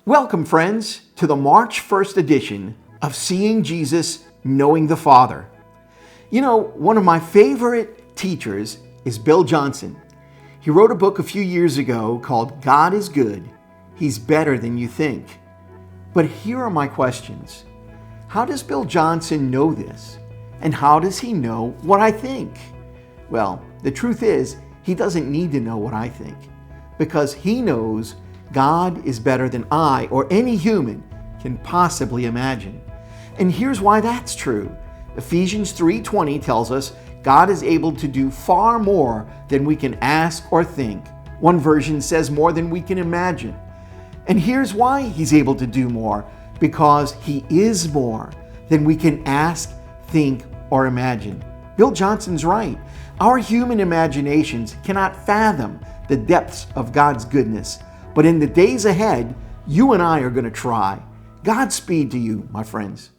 Welcome, friends, to the March 1st edition of Seeing Jesus, Knowing the Father. You know, one of my favorite teachers is Bill Johnson. He wrote a book a few years ago called God is Good, He's Better Than You Think. But here are my questions. How does Bill Johnson know this? And how does he know what I think? Well, the truth is, he doesn't need to know what I think, because he knows God is better than I or any human can possibly imagine. And here's why that's true. Ephesians 3:20 tells us God is able to do far more than we can ask or think. One version says more than we can imagine. And here's why he's able to do more, because he is more than we can ask, think, or imagine. Bill Johnson's right. Our human imaginations cannot fathom the depths of God's goodness. But in the days ahead, you and I are going to try. Godspeed to you, my friends.